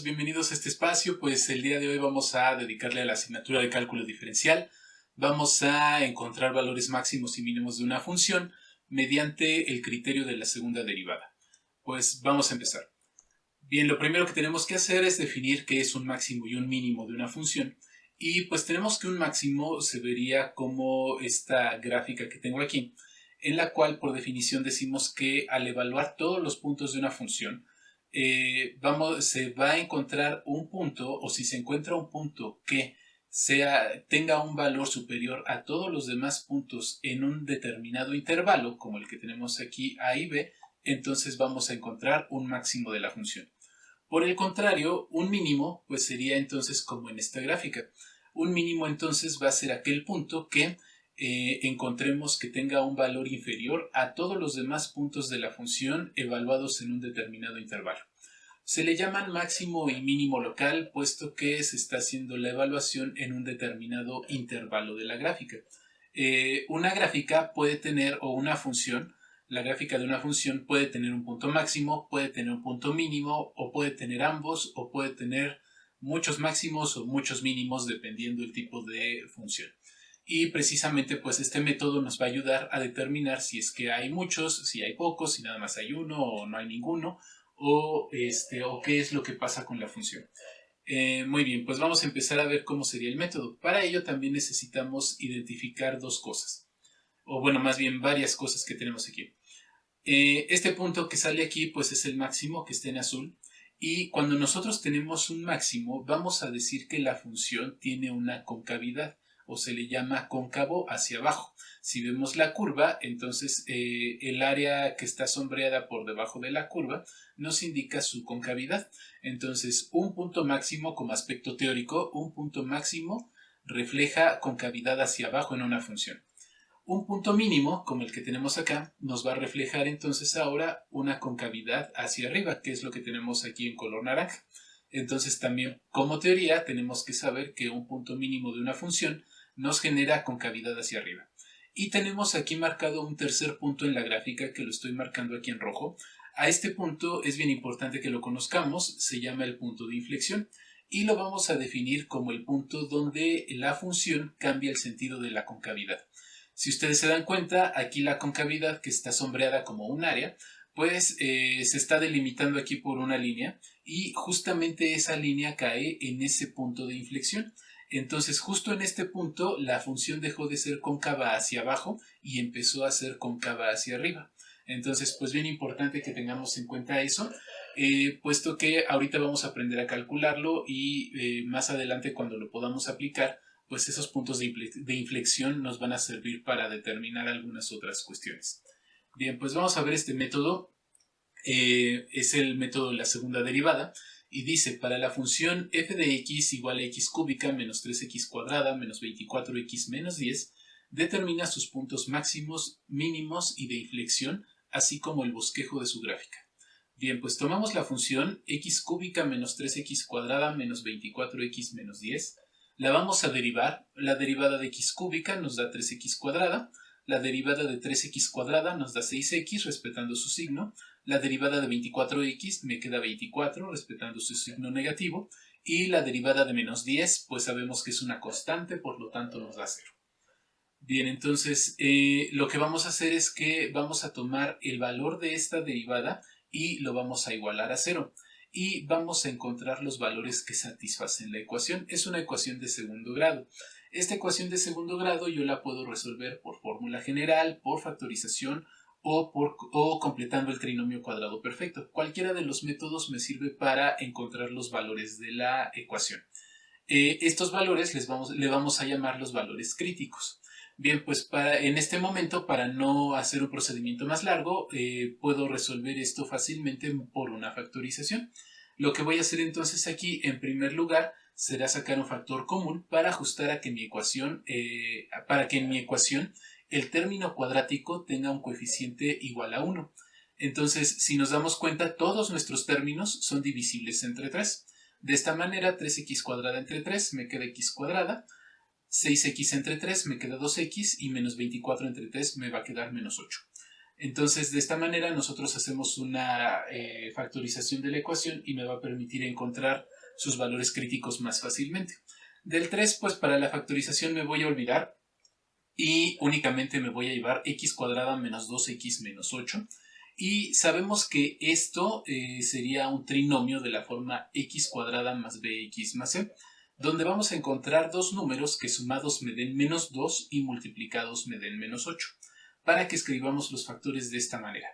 bienvenidos a este espacio. Pues el día de hoy vamos a dedicarle a la asignatura de cálculo diferencial. Vamos a encontrar valores máximos y mínimos de una función mediante el criterio de la segunda derivada. Pues vamos a empezar. Bien, lo primero que tenemos que hacer es definir qué es un máximo y un mínimo de una función. Y pues tenemos que un máximo se vería como esta gráfica que tengo aquí, en la cual por definición decimos que al evaluar todos los puntos de una función, se va a encontrar un punto, o si se encuentra un punto que tenga un valor superior a todos los demás puntos en un determinado intervalo, como el que tenemos aquí A y B, entonces vamos a encontrar un máximo de la función. Por el contrario, un mínimo pues sería entonces como en esta gráfica. Un mínimo entonces va a ser aquel punto que encontremos que tenga un valor inferior a todos los demás puntos de la función evaluados en un determinado intervalo. Se le llaman máximo y mínimo local, puesto que se está haciendo la evaluación en un determinado intervalo de la gráfica. Una gráfica puede tener, o una función, la gráfica de una función puede tener un punto máximo, puede tener un punto mínimo, o puede tener ambos, o puede tener muchos máximos o muchos mínimos, dependiendo del tipo de función. Y precisamente pues este método nos va a ayudar a determinar si es que hay muchos, si hay pocos, si nada más hay uno o no hay ninguno, o qué es lo que pasa con la función. Muy bien, pues vamos a empezar a ver cómo sería el método. Para ello también necesitamos identificar dos cosas, o bueno, más bien varias cosas que tenemos aquí. Este punto que sale aquí pues es el máximo, que está en azul, y cuando nosotros tenemos un máximo vamos a decir que la función tiene una concavidad, o se le llama cóncavo hacia abajo. Si vemos la curva, entonces el área que está sombreada por debajo de la curva nos indica su concavidad. Entonces un punto máximo, como aspecto teórico, un punto máximo refleja concavidad hacia abajo en una función. Un punto mínimo, como el que tenemos acá, nos va a reflejar entonces ahora una concavidad hacia arriba, que es lo que tenemos aquí en color naranja. Entonces también como teoría tenemos que saber que un punto mínimo de una función nos genera concavidad hacia arriba. Y tenemos aquí marcado un tercer punto en la gráfica, que lo estoy marcando aquí en rojo. A este punto es bien importante que lo conozcamos, se llama el punto de inflexión, y lo vamos a definir como el punto donde la función cambia el sentido de la concavidad. Si ustedes se dan cuenta, aquí la concavidad, que está sombreada como un área, pues se está delimitando aquí por una línea, y justamente esa línea cae en ese punto de inflexión. Entonces justo en este punto la función dejó de ser cóncava hacia abajo y empezó a ser cóncava hacia arriba. Entonces pues bien importante que tengamos en cuenta eso, puesto que ahorita vamos a aprender a calcularlo, y más adelante cuando lo podamos aplicar, pues esos puntos de inflexión nos van a servir para determinar algunas otras cuestiones. Bien, pues vamos a ver este método. Es el método de la segunda derivada, y dice: para la función f de x igual a x cúbica menos 3x cuadrada menos 24x menos 10, determina sus puntos máximos, mínimos y de inflexión, así como el bosquejo de su gráfica. Bien, pues tomamos la función x cúbica menos 3x cuadrada menos 24x menos 10, la vamos a derivar. La derivada de x cúbica nos da 3x cuadrada, la derivada de 3x cuadrada nos da 6x respetando su signo, la derivada de 24x me queda 24 respetando su signo negativo, y la derivada de menos 10 pues sabemos que es una constante, por lo tanto nos da 0. Bien, entonces lo que vamos a hacer es que vamos a tomar el valor de esta derivada y lo vamos a igualar a 0. Y vamos a encontrar los valores que satisfacen la ecuación. Es una ecuación de segundo grado. Esta ecuación de segundo grado yo la puedo resolver por fórmula general, por factorización o completando el trinomio cuadrado perfecto. Cualquiera de los métodos me sirve para encontrar los valores de la ecuación. Estos valores le vamos a llamar los valores críticos. Bien, pues en este momento, para no hacer un procedimiento más largo, puedo resolver esto fácilmente por una factorización. Lo que voy a hacer entonces aquí, en primer lugar, será sacar un factor común para ajustar a que mi ecuación, para que en mi ecuación el término cuadrático tenga un coeficiente igual a 1. Entonces, si nos damos cuenta, todos nuestros términos son divisibles entre 3. De esta manera, 3x cuadrada entre 3 me queda x cuadrada, 6x entre 3 me queda 2x, y menos 24 entre 3 me va a quedar menos 8. Entonces, de esta manera nosotros hacemos una factorización de la ecuación y me va a permitir encontrar sus valores críticos más fácilmente. Del 3, pues para la factorización me voy a olvidar y únicamente me voy a llevar x cuadrada menos 2x menos 8. Y sabemos que esto sería un trinomio de la forma x cuadrada más bx más c, donde vamos a encontrar dos números que sumados me den menos 2 y multiplicados me den menos 8, para que escribamos los factores de esta manera.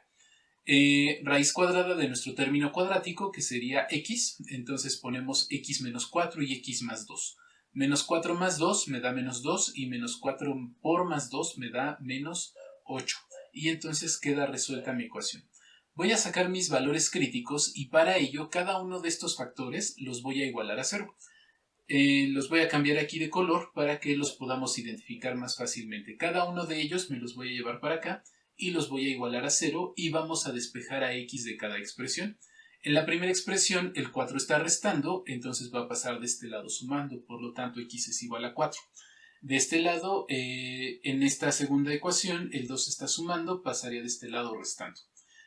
Raíz cuadrada de nuestro término cuadrático, que sería x, entonces ponemos x menos 4 y x más 2. Menos 4 más 2 me da menos 2 y menos 4 por más 2 me da menos 8. Y entonces queda resuelta mi ecuación. Voy a sacar mis valores críticos y para ello cada uno de estos factores los voy a igualar a 0. Los voy a cambiar aquí de color para que los podamos identificar más fácilmente. Cada uno de ellos me los voy a llevar para acá y los voy a igualar a 0 y vamos a despejar a x de cada expresión. En la primera expresión el 4 está restando, entonces va a pasar de este lado sumando, por lo tanto x es igual a 4. De este lado, en esta segunda ecuación, el 2 está sumando, pasaría de este lado restando.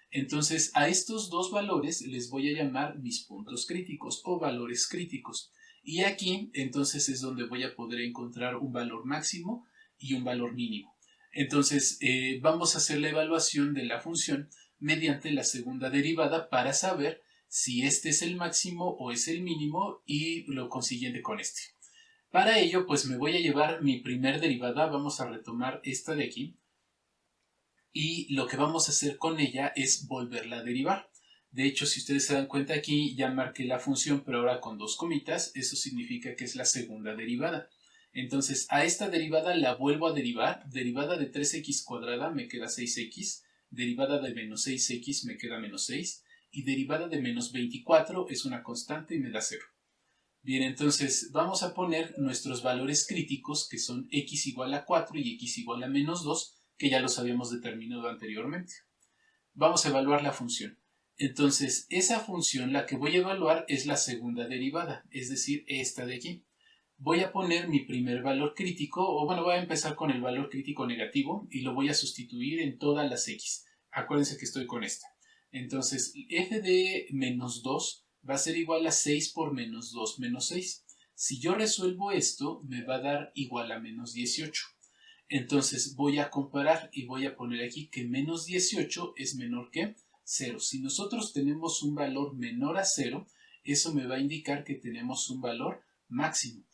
Entonces, a estos dos valores les voy a llamar mis puntos críticos o valores críticos. Y aquí, entonces, es donde voy a poder encontrar un valor máximo y un valor mínimo. Entonces, vamos a hacer la evaluación de la función mediante la segunda derivada para saber si este es el máximo o es el mínimo y lo consiguiente con este. Para ello, pues me voy a llevar mi primer derivada, vamos a retomar esta de aquí, y lo que vamos a hacer con ella es volverla a derivar. De hecho, si ustedes se dan cuenta aquí, ya marqué la función, pero ahora con dos comitas, eso significa que es la segunda derivada. Entonces, a esta derivada la vuelvo a derivar, derivada de 3x cuadrada me queda 6x, derivada de menos 6x me queda menos 6, y derivada de menos 24 es una constante y me da 0. Bien, entonces vamos a poner nuestros valores críticos, que son x igual a 4 y x igual a menos 2, que ya los habíamos determinado anteriormente. Vamos a evaluar la función. Entonces, esa función, la que voy a evaluar, es la segunda derivada, es decir, esta de aquí. Voy a poner mi primer valor crítico, o bueno, voy a empezar con el valor crítico negativo y lo voy a sustituir en todas las x. Acuérdense que estoy con esta. Entonces, f de menos 2 va a ser igual a 6 por menos 2 menos 6. Si yo resuelvo esto, me va a dar igual a menos 18. Entonces voy a comparar y voy a poner aquí que menos 18 es menor que 0. Si nosotros tenemos un valor menor a 0, eso me va a indicar que tenemos un valor máximo.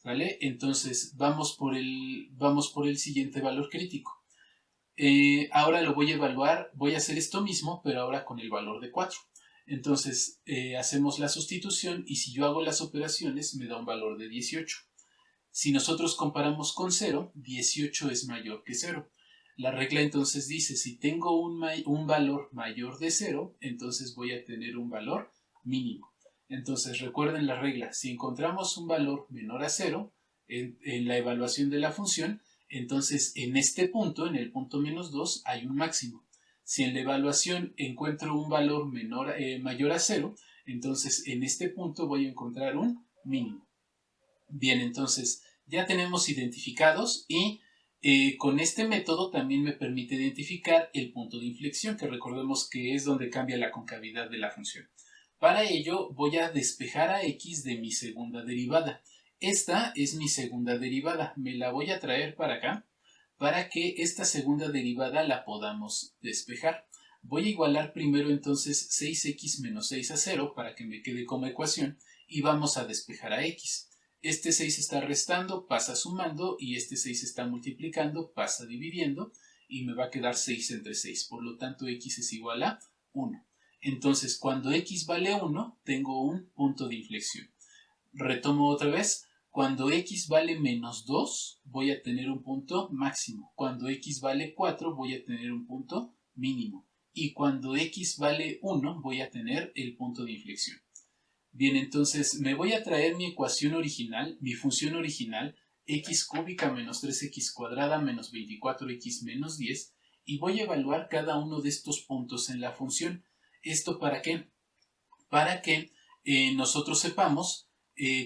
¿Vale? Entonces vamos por el siguiente valor crítico. Ahora lo voy a evaluar, voy a hacer esto mismo, pero ahora con el valor de 4. Entonces hacemos la sustitución y si yo hago las operaciones me da un valor de 18. Si nosotros comparamos con 0, 18 es mayor que 0. La regla entonces dice, si tengo un valor mayor de 0, entonces voy a tener un valor mínimo. Entonces recuerden la regla, si encontramos un valor menor a 0 en la evaluación de la función, entonces en este punto, en el punto menos 2, hay un máximo. Si en la evaluación encuentro un valor mayor a 0, entonces en este punto voy a encontrar un mínimo. Bien, entonces ya tenemos identificados y con este método también me permite identificar el punto de inflexión, que recordemos que es donde cambia la concavidad de la función. Para ello voy a despejar a x de mi segunda derivada. Esta es mi segunda derivada, me la voy a traer para acá para que esta segunda derivada la podamos despejar. Voy a igualar primero entonces 6x menos 6 a 0 para que me quede como ecuación y vamos a despejar a x. Este 6 está restando, pasa sumando y este 6 está multiplicando, pasa dividiendo y me va a quedar 6 entre 6. Por lo tanto, x es igual a 1. Entonces, cuando x vale 1, tengo un punto de inflexión. Retomo otra vez. Cuando x vale menos 2, voy a tener un punto máximo. Cuando x vale 4, voy a tener un punto mínimo. Y cuando x vale 1, voy a tener el punto de inflexión. Bien, entonces me voy a traer mi ecuación original, mi función original, x cúbica menos 3x cuadrada menos 24x menos 10, y voy a evaluar cada uno de estos puntos en la función. ¿Esto para qué? Para que nosotros sepamos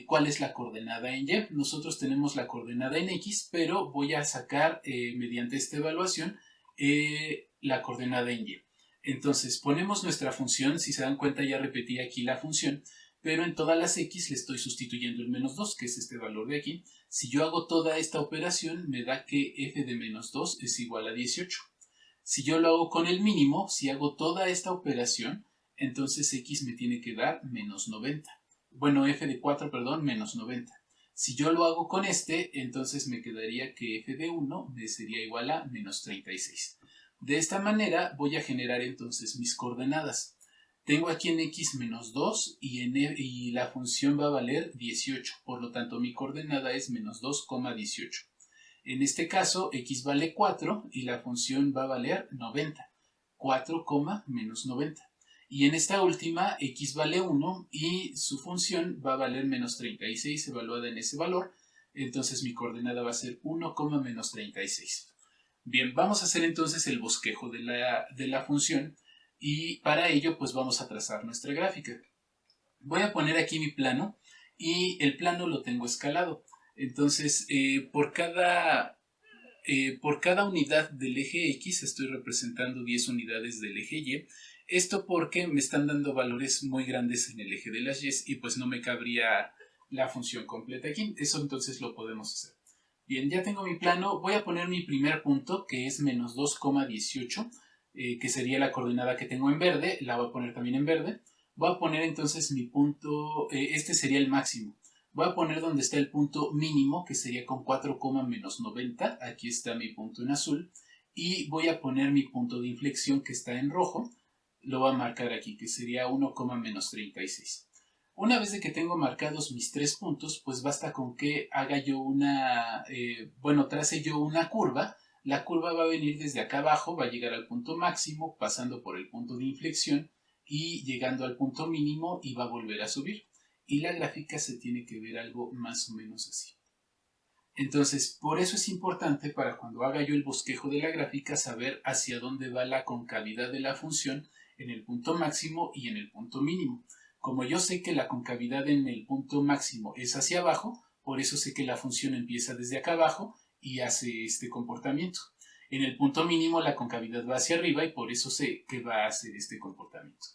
cuál es la coordenada en y. Nosotros tenemos la coordenada en x, pero voy a sacar mediante esta evaluación la coordenada en y. Entonces ponemos nuestra función, si se dan cuenta ya repetí aquí la función. pero en todas las x le estoy sustituyendo el menos 2, que es este valor de aquí. Si yo hago toda esta operación, me da que f de menos 2 es igual a 18. Si yo lo hago con el mínimo, si hago toda esta operación, entonces x me tiene que dar menos 90. Bueno, f de 4, perdón, menos 90. Si yo lo hago con este, entonces me quedaría que f de 1 me sería igual a menos 36. De esta manera voy a generar entonces mis coordenadas. Tengo aquí en x menos 2 y la función va a valer 18. Por lo tanto, mi coordenada es menos 2,18. En este caso, x vale 4 y la función va a valer 90. 4, menos 90. Y en esta última, x vale 1 y su función va a valer menos 36 evaluada en ese valor. Entonces mi coordenada va a ser 1, menos 36. Bien, vamos a hacer entonces el bosquejo de la función y para ello pues vamos a trazar nuestra gráfica. Voy a poner aquí mi plano y el plano lo tengo escalado. Entonces, por cada unidad del eje X estoy representando 10 unidades del eje Y. Esto porque me están dando valores muy grandes en el eje de las Y y pues no me cabría la función completa aquí. Eso entonces lo podemos hacer. Bien, ya tengo mi plano. Voy a poner mi primer punto, que es menos 2,18, que sería la coordenada que tengo en verde. La voy a poner también en verde. Voy a poner entonces mi punto, este sería el máximo. Voy a poner donde está el punto mínimo, que sería con 4, menos 90. Aquí está mi punto en azul. Y voy a poner mi punto de inflexión, que está en rojo. Lo voy a marcar aquí, que sería 1, menos 36. Una vez de que tengo marcados mis 3 puntos, pues basta con que haga yo trace yo una curva. La curva va a venir desde acá abajo, va a llegar al punto máximo, pasando por el punto de inflexión y llegando al punto mínimo y va a volver a subir. Y la gráfica se tiene que ver algo más o menos así. Entonces, por eso es importante para cuando haga yo el bosquejo de la gráfica saber hacia dónde va la concavidad de la función en el punto máximo y en el punto mínimo. Como yo sé que la concavidad en el punto máximo es hacia abajo, por eso sé que la función empieza desde acá abajo y hace este comportamiento. En el punto mínimo la concavidad va hacia arriba y por eso sé que va a hacer este comportamiento.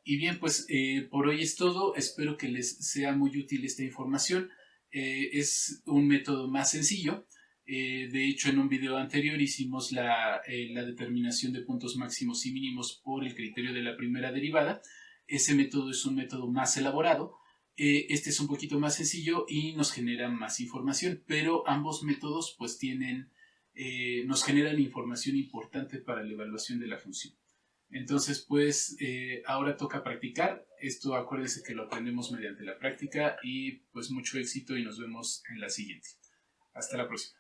Y bien, pues por hoy es todo. Espero que les sea muy útil esta información. Es un método más sencillo. De hecho, en un video anterior hicimos la determinación de puntos máximos y mínimos por el criterio de la primera derivada. Ese método es un método más elaborado. Este es un poquito más sencillo y nos genera más información, pero ambos métodos pues nos generan información importante para la evaluación de la función. Entonces, pues ahora toca practicar. Esto acuérdense que lo aprendemos mediante la práctica y pues mucho éxito y nos vemos en la siguiente. Hasta la próxima.